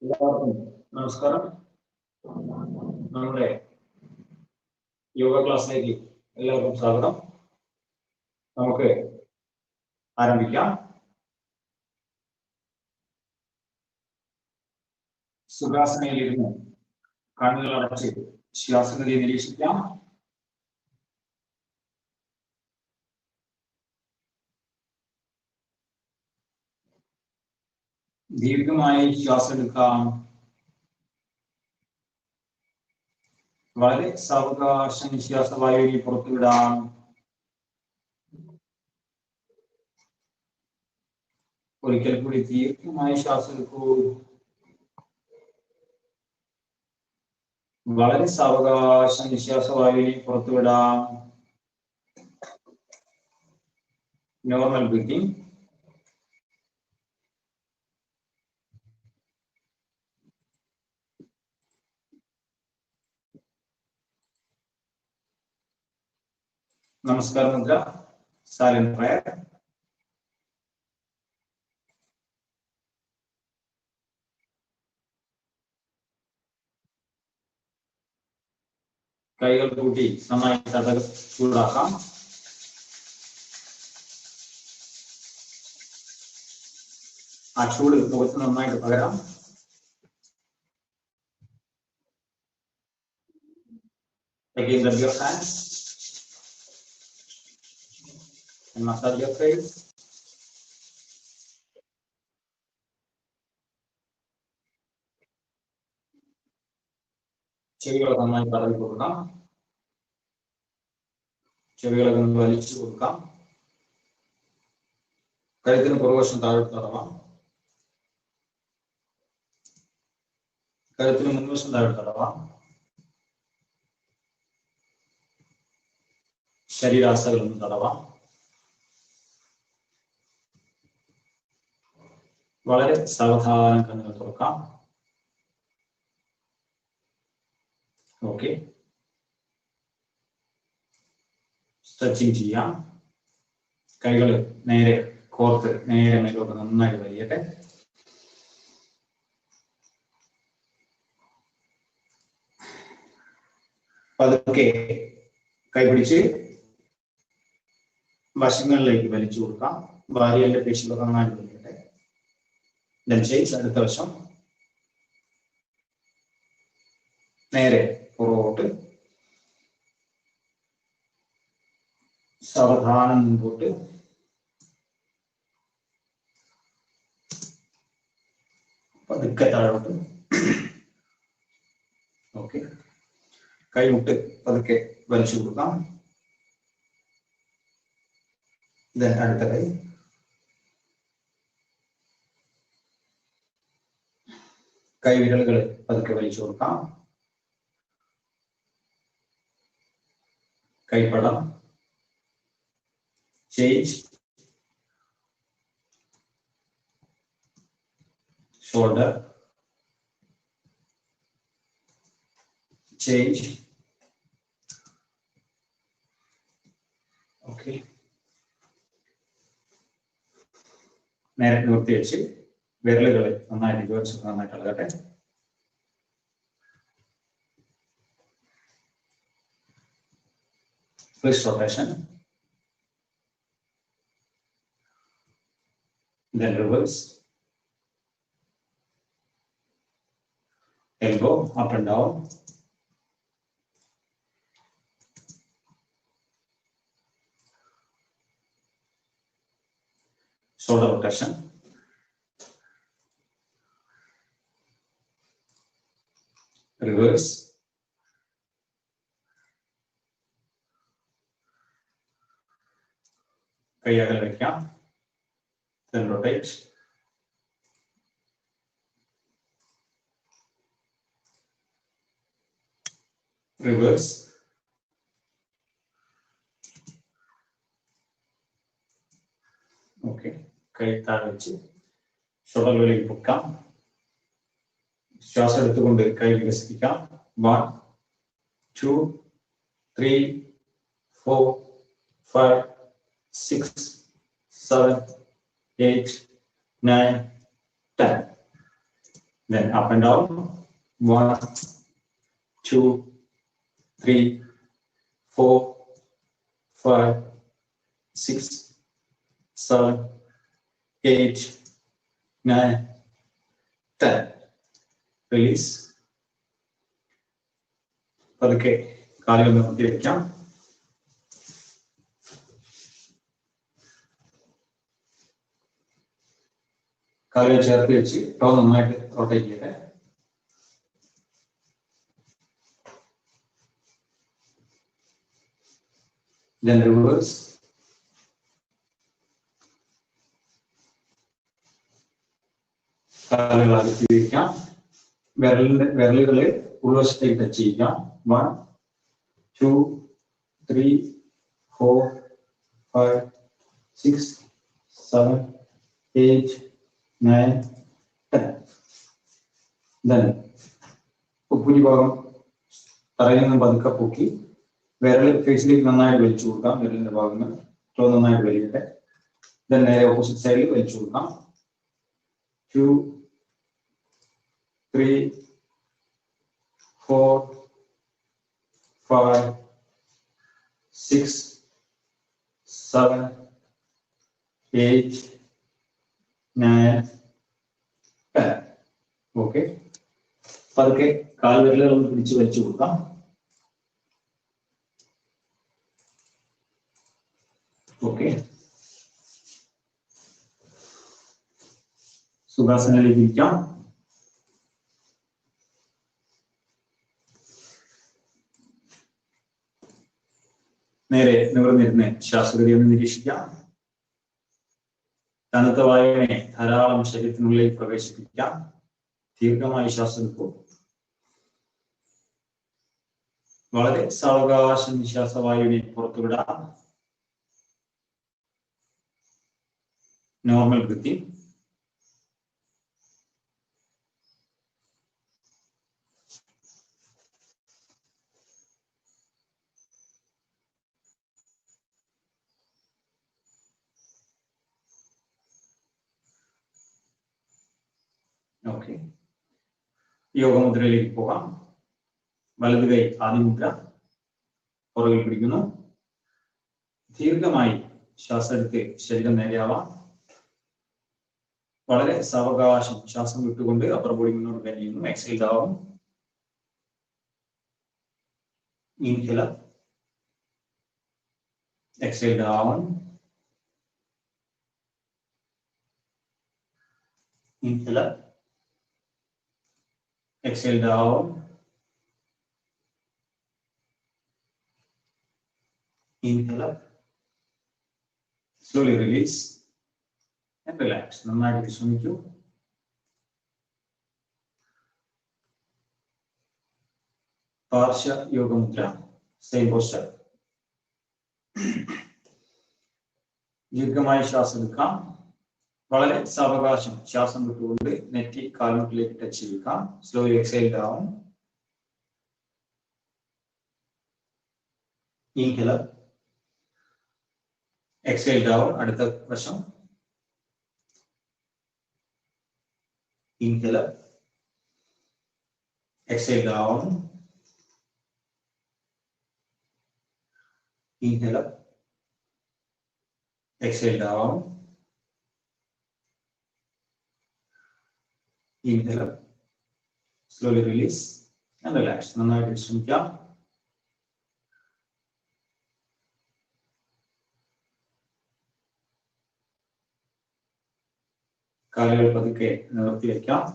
എല്ലാവർക്കും നമസ്കാരം. നമ്മുടെ യോഗ ക്ലാസ്സിലേക്ക് എല്ലാവർക്കും സ്വാഗതം. നമുക്ക് ആരംഭിക്കാം. സുഖാസനയിലിരുന്ന് കണ്ണുകൾ അടച്ച് ശ്വാസഗതി നിരീക്ഷിക്കാം. ദീർഘമായി ശ്വാസം എടുക്കാം. വളരെ സാവകാശം ശ്വാസവായുവിനെ പുറത്തുവിടാം. ഒരിക്കൽ കൂടി ദീർഘമായി ശ്വാസം എടുക്കൂ. വളരെ സാവകാശം ശ്വാസവായുവിനെ പുറത്തുവിടാം. Normal breathing. നമസ്കാര മുദ്ര, സൈലന്റ് പ്രയർ. കൈകൾ കൂട്ടി നന്നായി ചൂടാക്കാം. ആ ചൂട് മുഖത്ത് നന്നായിട്ട് പകരാം. Again, rub your hands and massage your face. ചെവികളൊക്കെ നന്നായി തടവി കൊടുക്കാം. ചെവികളൊക്കെ വലിച്ചു കൊടുക്കാം. കഴുത്തിന് പുറകുവശം താഴോട്ട് തടവാം. കഴുത്തിന് മുൻവശം താഴോട്ട് തടവാം. ശരീരാസകളൊന്നും തടവാം. വളരെ സാവധാനം കണ്ണുകൾ തുറക്കാം. ഓക്കെ, സ്ട്രെച്ചിങ് ചെയ്യാം. കൈകൾ നേരെ കോർത്ത് നേരെ മേലോട്ട് നന്നായി വലിയട്ടെ. പതുക്കെ കൈപിടിച്ച് വശങ്ങളിലേക്ക് വലിച്ചു കൊടുക്കാം. വാരിയലിന്റെ പേശികളൊക്കെ നന്നായി വലിയട്ടെ. അടുത്ത വശം നേരെ പുറകോട്ട്, സാവധാനം മുമ്പോട്ട്. പതുക്കെ താഴോട്ട്. ഓക്കെ, കൈമുട്ട് പതുക്കെ വലിച്ചു കൊടുക്കാം. അടുത്ത കൈ. കൈവിരലുകൾ പതുക്കെ വലിച്ചു കൊടുക്കാം. കൈപ്പടം, ചേഞ്ച് ഷോൾഡർ, ചേഞ്ച്. ഓക്കെ, നേരെ നിവർത്തി വെച്ച് വിരലുകൾ നന്നായിട്ട് ജോലിച്ച് നന്നായിട്ട് ഇളകട്ടെ. Twist rotation, then reverse, elbow up and down, shoulder rotation, reverse, കൈ അകലെ വയ്ക്കാം, then rotate, reverse, ഓക്കെ, കൈ താഴെ വെച്ച് ഷോൾഡറിലേക്ക് പൊക്കാം. ശ്വാസം എടുത്തുകൊണ്ട് കൈ വികസിപ്പിക്കാം. 1 2 3 4 5 6 7 8 9 10. Then up and down. 1 2 3 4 5 6 7 8 9 10. Release. പതുക്കെ കാലുകൾ നിർത്തി വയ്ക്കാം. കാലുകൾ ചേർത്ത് വെച്ച് ടോ നന്നായിട്ട് റൊട്ടേറ്റ് ചെയ്യട്ടെ. Then reverse. കാലുകൾ അകത്തി വയ്ക്കാം. വിരലുകളെ ഉൾവശത്തേക്ക് ടച്ച് ചെയ്യാം. 1 2 3 4 5 6 7 8 9 10. Then ഭൂരിഭാഗം തറയിൽ നിന്ന് പതുക്കെ പൊക്കി വിരൽ ഫേസിലേക്ക് നന്നായിട്ട് വലിച്ചു കൊടുക്കാം. വിരലിന്റെ ഭാഗങ്ങൾ നന്നായിട്ട് വലിയട്ടെ. Then നേരെ ഓപ്പോസിറ്റ് സൈഡിൽ വലിച്ചു കൊടുക്കാം. 2 3 4 5 6 7 8 9 10. ഓക്കെ, പതുക്കെ കാൽവിരലുകൾ ഒന്ന് പിടിച്ച് വലിച്ചു കൊടുക്കാം. ഓക്കെ, സുഖാസനയിലേക്ക് ഇരിക്കാം. നേരെ നിവർന്നിരുന്ന് ശ്വാസഗതി ഒന്ന് നിരീക്ഷിക്കാം. തണുത്ത വായുവിനെ ധാരാളം ശരീരത്തിനുള്ളിൽ പ്രവേശിപ്പിക്കാം. ദീർഘമായി ശ്വാസം എടുക്കും. വളരെ സാവകാശം നിശ്വാസവായുവിനെ പുറത്തുവിടാം. Normal breathing. ഓക്കെ, യോഗമുദ്രയിലേക്ക് പോകാം. വലതു കൈ ആദിമുദ്ര, പുറകിൽ പിടിക്കുന്നു. ദീർഘമായി ശ്വാസം എടുത്ത് ശരീരം നേരെയാവാം. വളരെ സാവകാശം ശ്വാസം വിട്ടുകൊണ്ട് അപ്പർ ബോഡി മുന്നോട്ട് കഴിയുന്നു. Exile down. Inhale up. Exile down. Inhale up. Exhale down. Inhale up. Slowly release and relax. നന്നായിട്ട് വിശ്രമിക്കൂ. പാർശ്വ യോഗമുദ്ര. Same posture. ദീർഘമായി ശ്വാസം എടുക്കാം. വളരെ സാവകാശം ശ്വാസം വിട്ടുകൊണ്ട് നെറ്റി കാൽമുട്ടിലേക്ക് ടച്ച് ചെയ്യുക. Slowly exile down. Inhaler. Exhale down. അടുത്ത വശം. Inhaler. Exhale down. Inhaler, exhale down, inhaler, slowly release and relax. നന്നായിട്ട് വിശ്രമിക്കാം. കാലുകൾ പതുക്കെ നിവർത്തി വയ്ക്കാം.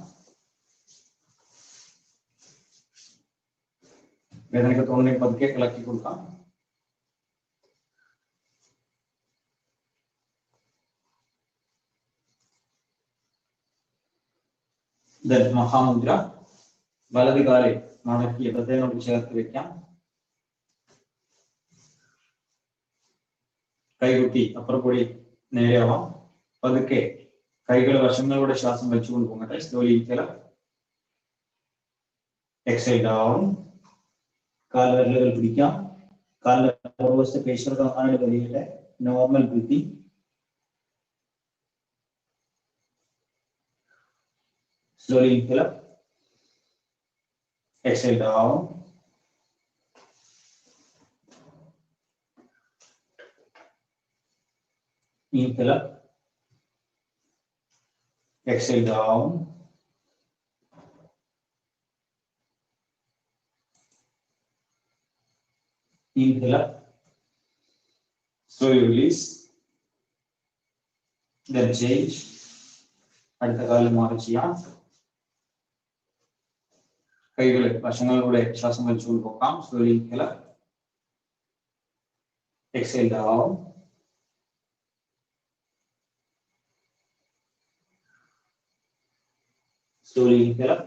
വേദനയ്ക്ക് തോന്നുന്നെങ്കിൽ പതുക്കെ ഇളക്കി കൊടുക്കാം. മഹാമുദ്ര. വലത് കാലിൽ മടക്കി ഇടത്തേനോട് ചേർത്ത് വെക്കാം. കൈകുത്തി അപ്പുറപ്പൊടി നേരെയാവാം. പതുക്കെ കൈകൾ വശങ്ങളിലൂടെ ശ്വാസം വലിച്ചുകൊണ്ട് പോകട്ടെ. Slowly inhale, exhale down. കാൽവിരലുകൾ പിടിക്കാം. കാലിന്റെ പുറകുവശത്തെ പേശികൾ നന്നായിട്ട് വലിയട്ടെ. Normal breathing. Slowly inhale, exhale down, inhale, exhale down, inhale, slowly release, then change. അടുത്ത കാലം മാറി ചെയ്യാം. കൈകളെ വശങ്ങളിലൂടെ ശ്വാസം വലിച്ചുകൊണ്ട് പോകാം. Slowly inhaler, exhale down, slowly inhaler,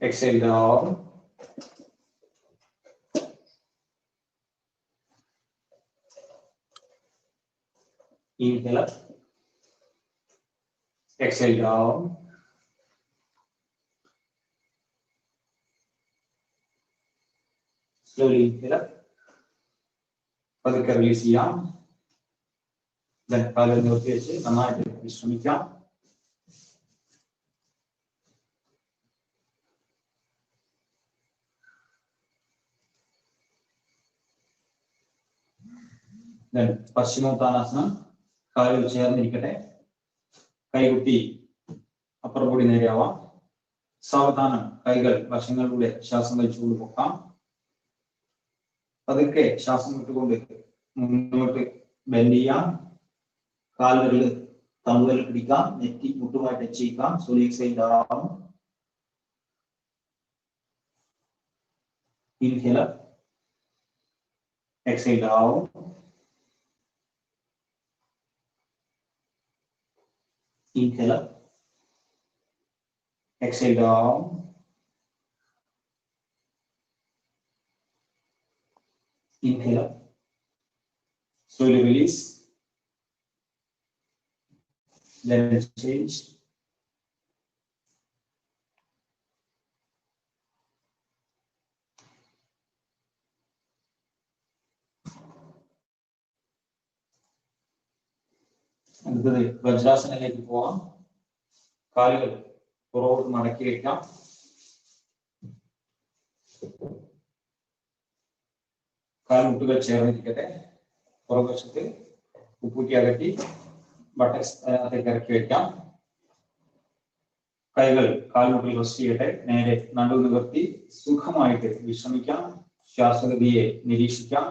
exhale down, inhaler, exhale down, slowly inhale, പതുക്കെ റിലീസ് ചെയ്യാം. കാലുകൾ നിവർത്തി വെച്ച് നന്നായിട്ട് വിശ്രമിക്കാം. പശ്ചിമോത്താനാസനം. കാലുകൾ ചേർന്നിരിക്കട്ടെ. കൈകുത്തി അപ്പുറംകൂടി നേരെയാവാം. സാവധാനം കൈകൾ വശങ്ങളിലൂടെ ശ്വാസം വലിച്ചുകൊണ്ട് പോകാം. പതുക്കെ ശ്വാസം വിട്ടുകൊണ്ട് മുന്നോട്ട് ബെൻഡ് ചെയ്യാം. കാലുകളിൽ തമ്പുകളിൽ പിടിക്കാം. നെറ്റി മുട്ടുമായി ടച്ച് ചെയ്യാം. Slowly exhale down, inhaler, exhale down, inhaler, exhale down, inhaler, slowly release, then change. അടുത്തത് വജ്രാസനയിലേക്ക് പോവാം. കാലുകൾ പുറകോട്ട് മടക്കി വെക്കാം. കാൽമുട്ടുകൾ ചേർന്നിരിക്കട്ടെ. പുറകുവശത്ത് ഉപ്പൂറ്റി അകറ്റി ബട്ടക്സ് അതിനകത്തേക്ക് ഇറക്കി വെക്കാം. കൈകൾ കാൽമുട്ടിൽ റെസ്റ്റ് ചെയ്യട്ടെ. നേരെ നടു നിവർത്തി സുഖമായിട്ട് വിശ്രമിക്കാം. ശ്വാസഗതിയെ നിരീക്ഷിക്കാം.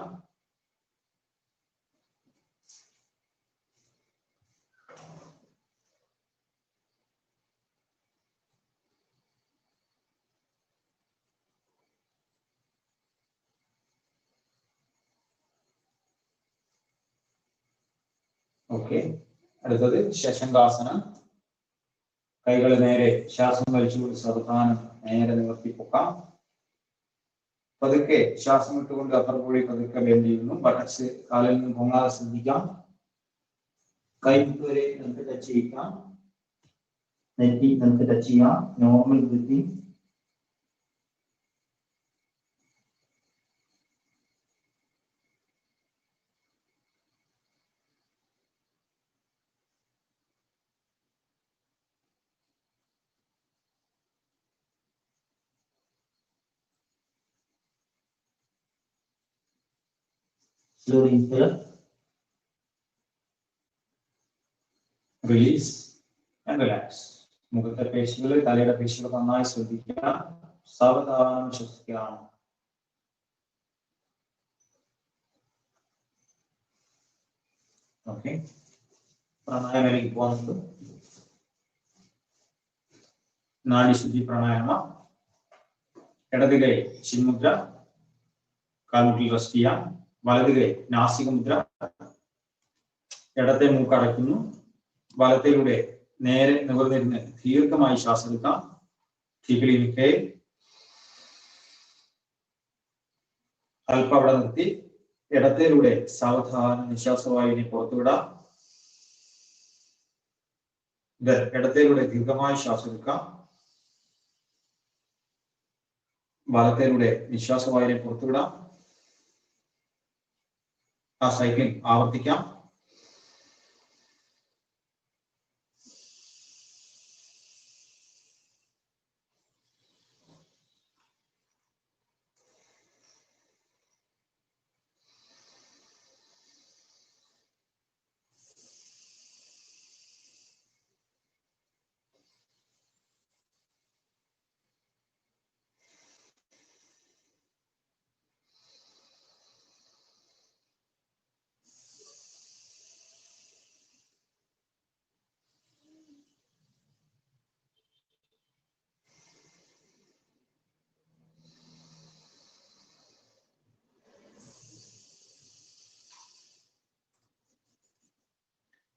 ഓക്കെ, അടുത്തത് ശശങ്കാസനം. കൈകൾ നേരെ ശ്വാസം വലിച്ചുകൊണ്ട് സാവധാനം നേരെ നിവർത്തി പൊക്കാം. പതുക്കെ ശ്വാസം വിട്ടുകൊണ്ട് അപ്പർ ബോഡി പതുക്കെ ബെൻഡ് ചെയ്യുന്നു. ബട്ടക്സ് കാലിൽ നിന്ന് പൊങ്ങാതെ ശ്രദ്ധിക്കാം. കൈമുട്ട് വരെ നമുക്ക് ടച്ച് ചെയ്യിക്കാം. നെറ്റി നമുക്ക് ടച്ച് ചെയ്യാം. Normal breathing. Slowly inhale. Release and relax. മുഖത്തെ പേശികൾ, തലയുടെ പേശികൾ നന്നായി ശ്രദ്ധിക്കുക. സാവധാനം ശ്വസിക്കുക. ഓക്കെ, പ്രാണായാമയിലേക്ക് പോകുന്നത് നാഡിശുദ്ധി പ്രാണായാമ. ഇടത് കൈ ചിന്മുദ്ര, കാൽമുട്ടിൽ റെസ്റ്റ് ചെയ്യാം. വലത് കൈ നാസിക മുദ്ര. ഇടത്തെ മൂക്ക് അടയ്ക്കുന്നു. വലത്തിലൂടെ നേരെ നിവർന്നിരുന്ന് ദീർഘമായി ശ്വാസം എടുക്കാം. Deeply inhale. അല്പം അവിടെ നിർത്തി ഇടത്തിലൂടെ സാവധാനം നിശ്വാസവായുവിനെ പുറത്തുവിടാം. ഇടത്തിലൂടെ ദീർഘമായി ശ്വാസം എടുക്കാം. വലത്തിലൂടെ നിശ്വാസവായുവിനെ പുറത്തുവിടാം. ആ സൈക്കിൾ ആവർത്തിക്കാം.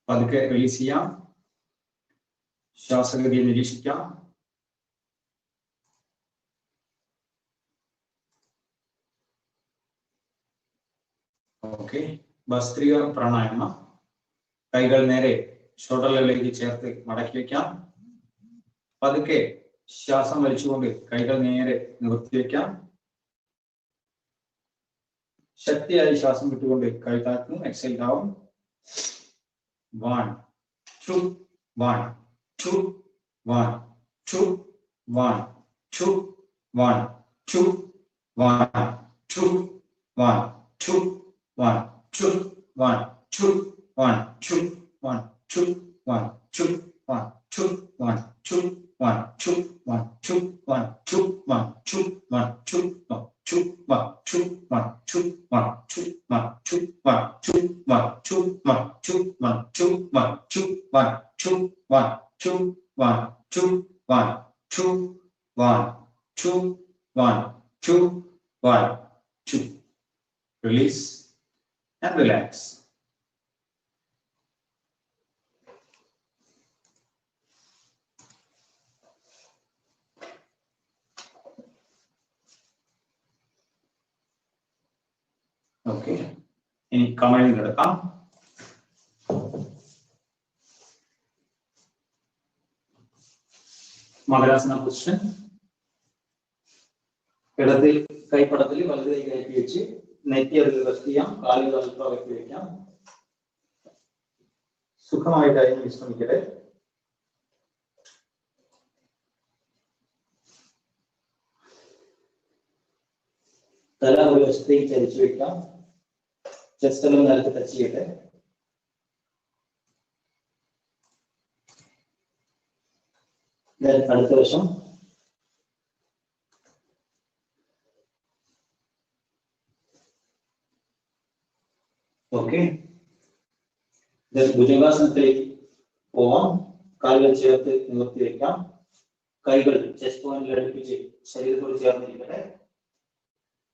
പതുക്കെ റിലീസ് ചെയ്യാം. ശ്വാസഗതിയെ നിരീക്ഷിക്കാം. ഓക്കെ, ഭസ്ത്രിക പ്രാണായാമ. കൈകൾ നേരെ ഷോൾഡറിലേക്ക് ചേർത്ത് മടക്കി വയ്ക്കാം. പതുക്കെ ശ്വാസം വലിച്ചുകൊണ്ട് കൈകൾ നേരെ നിവർത്തി വയ്ക്കാം. ശക്തിയായി ശ്വാസം വിട്ടുകൊണ്ട് കൈ താഴ്ത്തുന്നു. Exhale down. 1 2 1 2 1 2 1 2 1 2 1 2 1 2 1 2 1 2 1 2 1 2 1 2 1 2 1 2 1 2 1 2 1 2 1 2 1 2 1 2 1 2 1 2 1 2 1 2 1 2 1 2 1 2 1 2 1 2 1 2 1 2 1 2 1 2 1 2 1 2 1 2. Release and relax. Okay, ഇനി കമഴ്ന്ന് കിടക്കാം. മകരാസന പൊസിഷൻ. ഇടത് കൈപ്പടത്തിൽ വലത് കൈ കയറ്റി വെച്ച് നെറ്റി അതിൽ റെസ്റ്റ് ചെയ്യാം. കാലുകൾ അല്പം ഇറക്കി വയ്ക്കാം. സുഖമായിട്ട് അതിന് വിശ്രമിക്കട്ടെ. തല ഒരു വശത്തേക്ക് ചരിച്ചു വെക്കാം. ചെസ്റ്റ് എല്ലാം നിലത്ത് ടച്ച് ചെയ്യട്ടെ. അടുത്ത വശം. ഓക്കെ, ഭുജംഗാസനത്തിലേക്ക് പോവാം. കാലുകൾ ചേർത്ത് നിവർത്തി വയ്ക്കാം. കൈകൾ ചെസ്റ്റ് പോയിന്റിൽ അടുപ്പിച്ച് ശരീരത്തോട് ചേർന്നിരിക്കട്ടെ.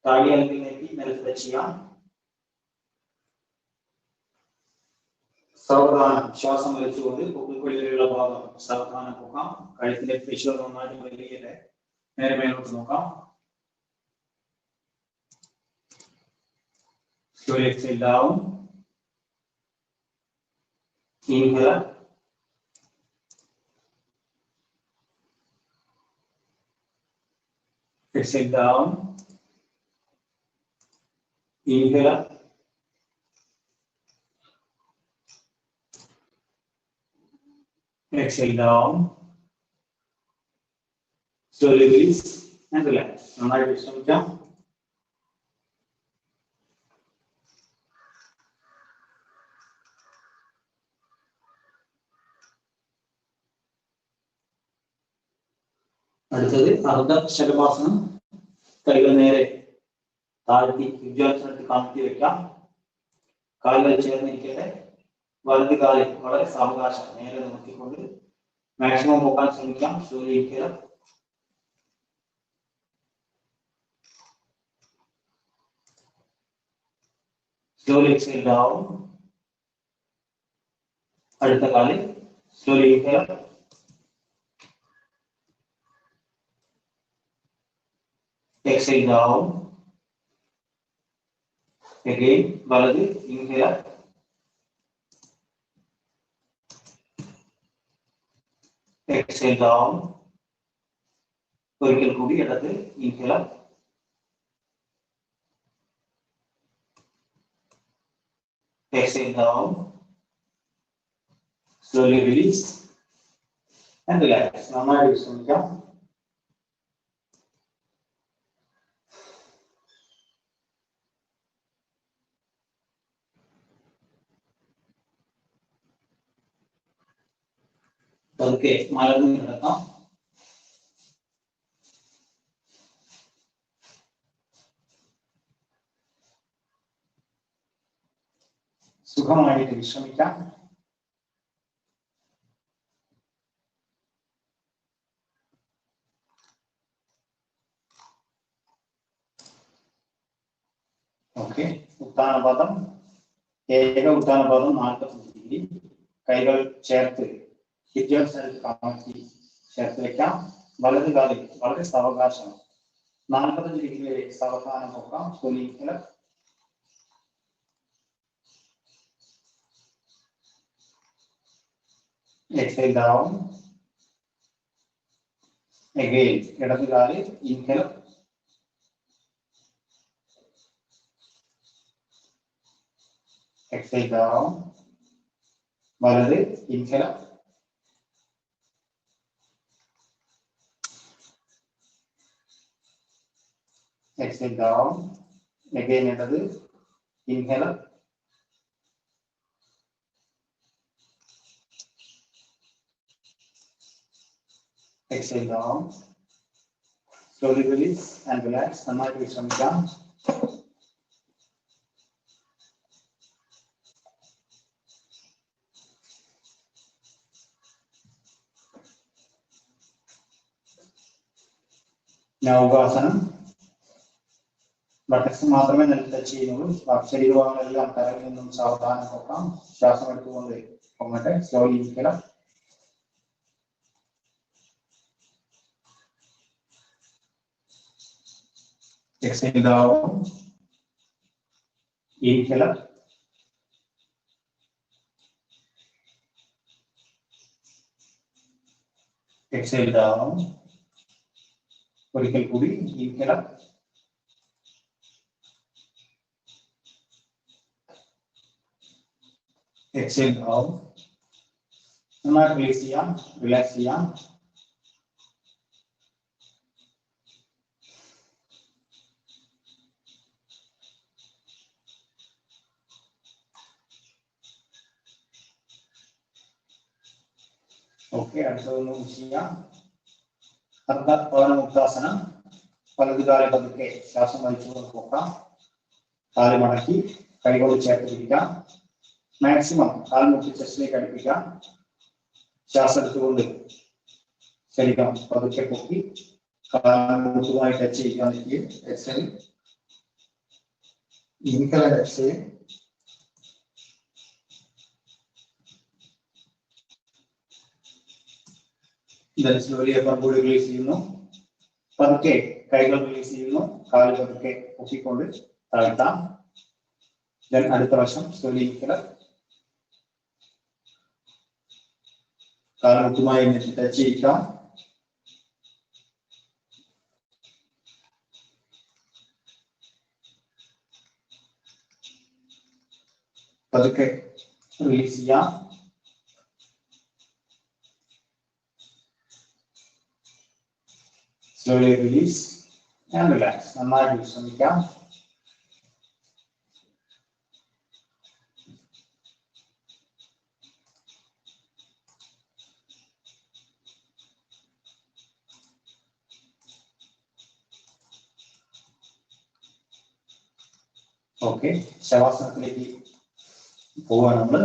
താടി അല്ലെങ്കിൽ നെറ്റി നിലത്ത് ടച്ച് ചെയ്യാം. സാവധാനം ശ്വാസം വലിച്ചുകൊണ്ട് പൊക്കിൾക്കൊള്ളിലുള്ള ഭാഗം സാവധാനം പോകാം. കഴുത്തിന്റെ പേശികൾ നന്നായിട്ട് വലിയല്ലേ. നേരെ മേലോട്ട് നോക്കാം. slowly exhale down, inhale up, exhale down, inhale up, exhale down, slowly release and relax. നന്നായിട്ട് വിശ്രമിക്കാം. അടുത്തത് അർദ്ധ ശലഭാസനം. കൈകൾ നേരെ താഴ്ത്തി ഹിജാസനത്തിൽ കാണിച്ചു വെക്കാം. കാലുകൾ ചേർന്നിരിക്കട്ടെ. വലത് കാലിൽ വളരെ സാവകാശം നേരെ നോക്കിക്കൊണ്ട് മാക്സിമം പോകാൻ ശ്രമിക്കാം. slowly ഇരിക്കുക. slowly exhale down. അടുത്ത കാലിൽ slowly ഇരിക്കുക. exhale down. Again, വലത് inhale. exhale down. ഒരിക്കൽ കൂടി ഇടത് inhale. exhale down. Slowly release and relax. നന്നായി വിശ്രമിക്കാം. പതുക്കെ മലർന്നു കിടക്കാം. സുഖമായിട്ട് വിശ്രമിക്കാം. ഓക്കെ, ഉത്താനപാദം. ഏക ഉത്താനപാദം 45 ഡിഗ്രി. കൈകൾ ചേർത്ത് ചേർത്ത് വെക്കാം. വലത് കാലിൽ വളരെ സാവകാശം 45 ഡിഗ്രി വരെ സാവധാനം പോകാം. slowly exhale down. Again, ഇടത് കാലിൽ inhale. exhale down. വലത് inhale. exhale down. Again, ഇടത് inhale. exhale down. Slowly release and relax. നന്നായിട്ട് വിശ്രമിക്കാം. നൗകാസനം. ബട്ടക്സ് മാത്രമേ നിലത്ത് ടച്ച് ചെയ്യുന്നുള്ളൂ. ശരീരഭാഗങ്ങളെല്ലാം തലയിൽ നിന്നും സാവധാനം പോകാം. ശ്വാസം എടുത്തുകൊണ്ട് പൊങ്ങട്ടെ. slowly inhale. exhale down. inhale. exhale down. ഒരിക്കൽ കൂടി inhale. exhale down. നന്നായി റിലീസ് ചെയ്യാം, റിലാക്സ് ചെയ്യാം. ഓക്കെ, അടുത്തതൊന്ന് ചെയ്യാം. അർദ്ധപവനമുക്താസനം. വലത് കാല് പതുക്കെ ശ്വാസം വലിച്ചുകൊണ്ട് പോകാം. കാല് മടക്കി കൈകൊണ്ട് ചേർത്ത് പിടിക്കാം. മാക്സിമം കാൽമുട്ടി ചെസ്റ്റിലേക്ക് അടുപ്പിക്കാം. ശ്വാസം എടുത്തുകൊണ്ട് ശരീരം പതുക്കെ പൊക്കി കാൽമുട്ടുമായി ടച്ച് ചെയ്യാൻ നിൽക്കുകയും exhale inhale exhale. Slowly upper body release ചെയ്യുന്നു. പതുക്കെ കൈകൾ റിലീസ് ചെയ്യുന്നു. കാല് പതുക്കെ പൊക്കിക്കൊണ്ട് താഴ്ത്താം. അടുത്ത പ്രാവശ്യം slowly കാൽമുട്ടുമായി ടച്ച് ചെയ്യിക്കാം. പതുക്കെ റിലീസ് ചെയ്യാം. Slowly release and relax. നന്നായി വിശ്രമിക്കാം. ഓക്കെ, ശവാസനത്തിലേക്ക് പോവാൻ നമ്മൾ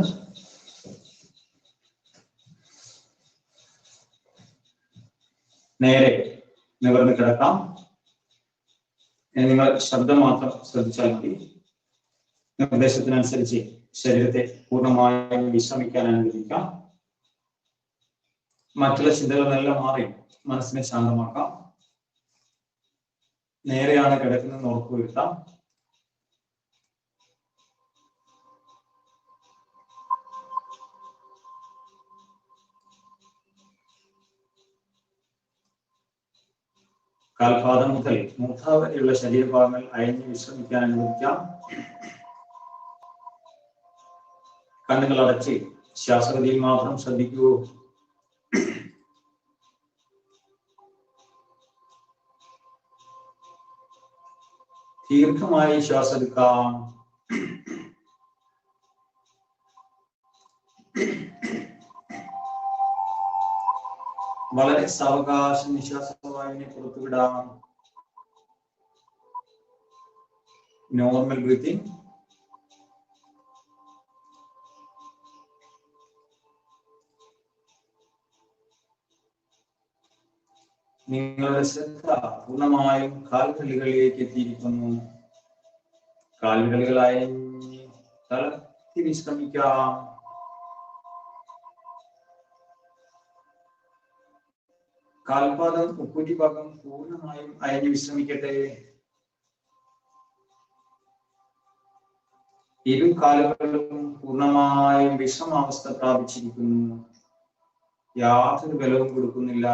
നേരെ നിവർന്ന് കിടക്കാം. നിങ്ങൾ ശബ്ദം മാത്രം ശ്രദ്ധിച്ചാൽ മതി. നിർദ്ദേശത്തിനനുസരിച്ച് ശരീരത്തെ പൂർണ്ണമായും വിശ്രമിക്കാൻ അനുവദിക്കാം. മറ്റുള്ള ചിന്തകളെല്ലാം മാറി മനസ്സിനെ ശാന്തമാക്കാം. നേരെയാണ് കിടക്കുന്നത് ഉറപ്പുവരുത്താം. കാൽപാദം മുതൽ മൂർധ വരെയുള്ള ശരീരഭാഗങ്ങൾ അയഞ്ഞ് വിശ്രമിക്കാൻ അനുവദിക്കാം. കണ്ണുകൾ അടച്ച് ശ്വാസഗതിയിൽ മാത്രം ശ്രദ്ധിക്കൂ. ദീർഘമായി ശ്വാസമെടുക്കാം. വളരെ സാവകാശം നിശ്വാസവായുവിനെ പുറത്തുവിടാം. Normal breathing. നിങ്ങളുടെ ശ്രദ്ധ പൂർണ്ണമായും കാൽകളിലേക്ക് എത്തിയിരിക്കുന്നു. കാൽകളികളായി തളർത്തി വിശ്രമിക്കാം. കാൽപാദം ഉപ്പൂറ്റി ഭാഗം പൂർണ്ണമായും അയഞ്ഞു വിശ്രമിക്കട്ടെ. ഇരു കാലുകളും പൂർണ്ണമായും വിശ്രമാവസ്ഥ പ്രാപിച്ചിരിക്കുന്നു. യാതൊരു ബലവും കൊടുക്കുന്നില്ല.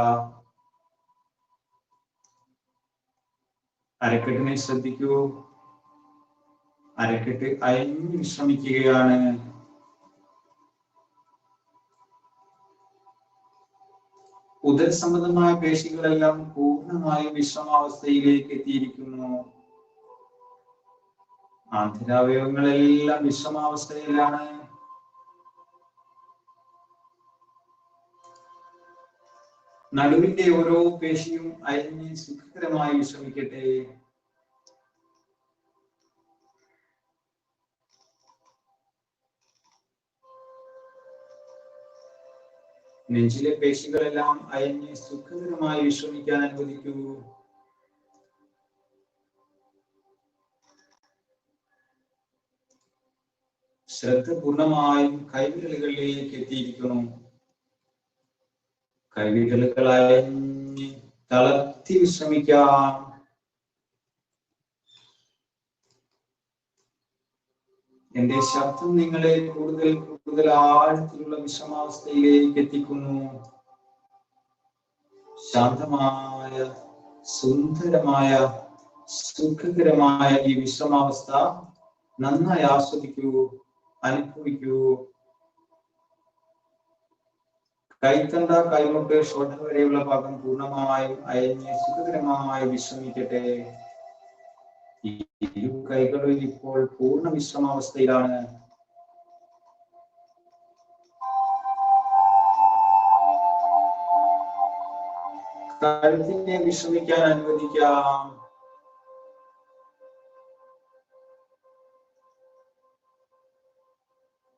അരക്കെട്ടിനെ ശ്രദ്ധിക്കൂ. അരക്കെട്ട് അയഞ്ഞു വിശ്രമിക്കുകയാണ്. ഉദരസംബന്ധമായ പേശികളെല്ലാം പൂർണ്ണമായും വിശ്രമാവസ്ഥയിലേക്ക് എത്തിയിരിക്കുന്നു. ആന്തരാവയവങ്ങളെല്ലാം വിശ്രമാവസ്ഥയിലാണ്. നടുവിന്റെ ഓരോ പേശിയും അയഞ്ഞ് സുഖകരമായി വിശ്രമിക്കട്ടെ. നെഞ്ചിലെ പേശികളെല്ലാം അയഞ്ഞ് സുഖകരമായി വിശ്രമിക്കാൻ അനുവദിക്കൂ. ശ്രദ്ധ പൂർണ്ണമായും കൈവിരലുകളിലേക്ക് എത്തിയിരിക്കണം. കൈവിരലുകൾ അയഞ്ഞ് തളർത്തി വിശ്രമിക്കാം. എന്റെ ശബ്ദം നിങ്ങളെ കൂടുതൽ ആഴത്തിലുള്ള വിശ്രമാവസ്ഥയിലേക്ക് എത്തിക്കുന്നു. ശാന്തമായ, സുന്ദരമായ, സുഖകരമായ ഈ വിശ്രമാവസ്ഥ നന്നായി ആസ്വദിക്കൂ, അനുഭവിക്കൂ. കൈത്തണ്ട, കൈമുട്ട്, ഷോൾഡർ വരെയുള്ള ഭാഗം പൂർണ്ണമായും അയഞ്ഞ് സുഖകരമായി വിശ്രമിക്കട്ടെ. ഇരു കൈകളും ഇപ്പോൾ പൂർണ്ണ വിശ്രമാവസ്ഥയിലാണ്. കഴുത്തിനെ വിശ്രമിക്കാൻ അനുവദിക്കാം.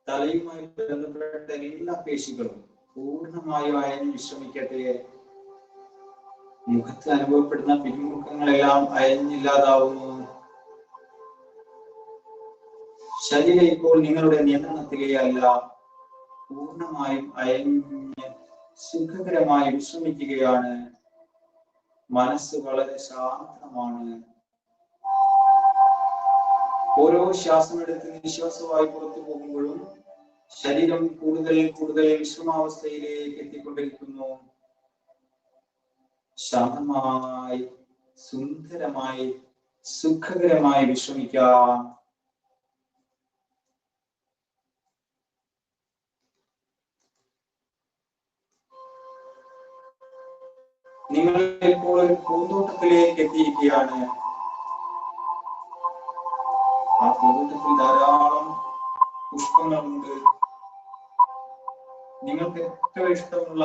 തലയുമായി ബന്ധപ്പെട്ട എല്ലാ പേശികളും പൂർണ്ണമായും അയഞ്ഞ് വിശ്രമിക്കട്ടെ. മുഖത്ത് അനുഭവപ്പെടുന്ന പിരിമുറുക്കങ്ങളെല്ലാം അയഞ്ഞില്ലാതാവുന്നു. ശരീരം ഇപ്പോൾ നിങ്ങളുടെ നിയന്ത്രണത്തിലേ അല്ല, പൂർണ്ണമായും അയഞ്ഞ് സുഖകരമായി വിശ്രമിക്കുകയാണ്. മനസ്സ് വളരെ ശാന്തമാണ്. ഓരോ ശ്വാസമെടുത്ത് നിശ്വാസമായി പുറത്തു പോകുമ്പോഴും ശരീരം കൂടുതൽ കൂടുതൽ വിശ്രമാവസ്ഥയിലേക്ക് എത്തിക്കൊണ്ടിരിക്കുന്നു. ശാന്തമായി, സുന്ദരമായി, സുഖകരമായി വിശ്രമിക്കാം. നിങ്ങൾ ഇപ്പോൾ ഒരു പൂന്തോട്ടത്തിലേക്ക് എത്തിയിരിക്കുകയാണ്. ആ പൂന്തോട്ടത്തിൽ ധാരാളം പുഷ്പങ്ങളുണ്ട്. നിങ്ങൾക്ക് ഏറ്റവും ഇഷ്ടമുള്ള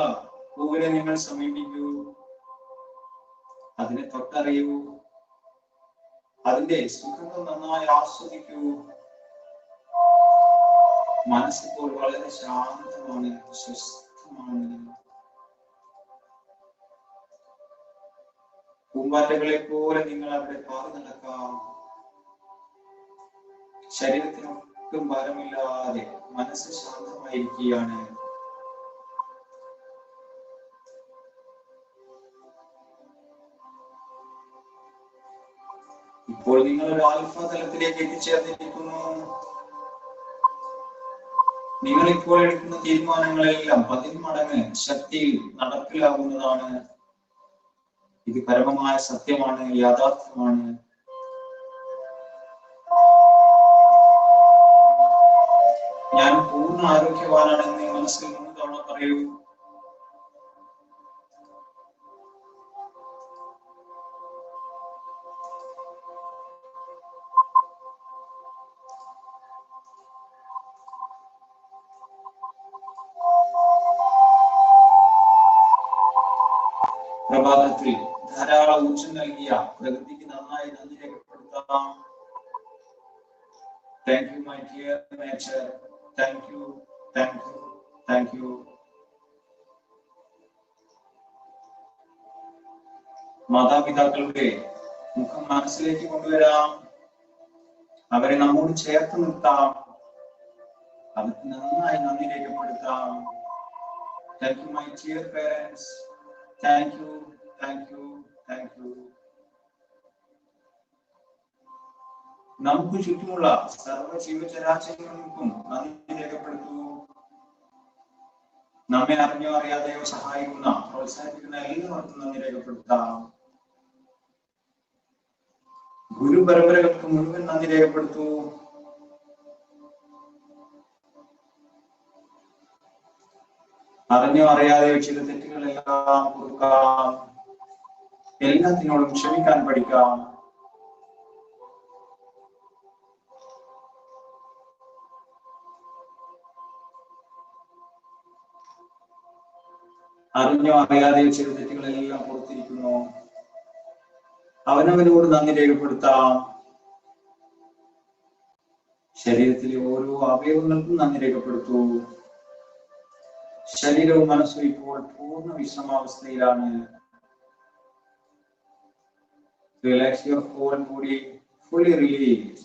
പൂവിനെ നിങ്ങൾ സമീപിക്കൂ, അതിനെ തൊട്ടറിയൂ, അതിന്റെ സുഗന്ധം നന്നായി ആസ്വദിക്കൂ. മനസ്സിപ്പോൾ വളരെ ശാന്തമാണ്, സ്വസ്ഥമാണ്. പൂമ്പാറ്റകളെ പോലെ നിങ്ങൾ അവിടെ പാറി നടക്കാം. ശരീരത്തിനൊട്ടും ഭാരമില്ലാതെ മനസ്സ് ശാന്തമായിരിക്കുകയാണ്. ഇപ്പോൾ നിങ്ങൾ ഒരു ആൽഫ തലത്തിലേക്ക് എത്തിച്ചേർന്നിരിക്കുന്നു. നിങ്ങൾ ഇപ്പോൾ എടുക്കുന്ന തീരുമാനങ്ങളെല്ലാം 10 മടങ്ങ് ശക്തിയിൽ നടപ്പിലാവുന്നതാണ്. ഇത് പരമമായ സത്യമാണ്, യാഥാർത്ഥ്യമാണ്. ഞാൻ പൂർണ്ണ ആരോഗ്യവാനാണെന്ന് മനസ്സിൽ 3 തവണ പറയൂ. പ്രഭാതത്തിൽ ധാരാളം ഊർജ്ജം നൽകിയ പ്രകൃതിക്ക് നന്നായി നന്ദി രേഖപ്പെടുത്താം. Thank you my dear nature. Thank you, thank you, thank you. മാതാപിതാക്കളുടെ മുഖം മനസ്സിലേക്ക് കൊണ്ടുവരാം. അവരെ നമ്മോട് ചേർത്ത് നിർത്താം. അവർക്ക് നന്നായി നന്ദി രേഖപ്പെടുത്താം. Thank you my dear parents. Thank you, thank you, thank you. നമുക്ക് ചുറ്റുമുള്ള സർവ്വ ജീവചരാചരങ്ങൾക്കും നന്ദി രേഖപ്പെടുത്തൂ. നമ്മെ അറിഞ്ഞോ അറിയാതെയോ സഹായിക്കുന്ന, പ്രോത്സാഹിപ്പിക്കുന്ന എല്ലാവർക്കും നന്ദി രേഖപ്പെടുത്താം. ഗുരു പരമ്പരകൾക്ക് മുഴുവൻ നന്ദി രേഖപ്പെടുത്തൂ. അറിഞ്ഞോ അറിയാതെയോ ചില തെറ്റുകളെല്ലാം പൊറുക്കാം. എല്ലാത്തിനോടും ക്ഷമിക്കാൻ പഠിക്കാം. അറിഞ്ഞോ അറിയാതെയോ ചില തെറ്റുകളെല്ലാം പുറത്തിരിക്കുന്നു. അവനവനോട് നന്ദി രേഖപ്പെടുത്താം. ശരീരത്തിലെ ഓരോ അവയവങ്ങൾക്കും നന്ദി രേഖപ്പെടുത്തൂ. ശരീരവും മനസ്സും ഇപ്പോൾ പൂർണ്ണ വിശ്രമാവസ്ഥയിലാണ്. Relax your whole body, fully release.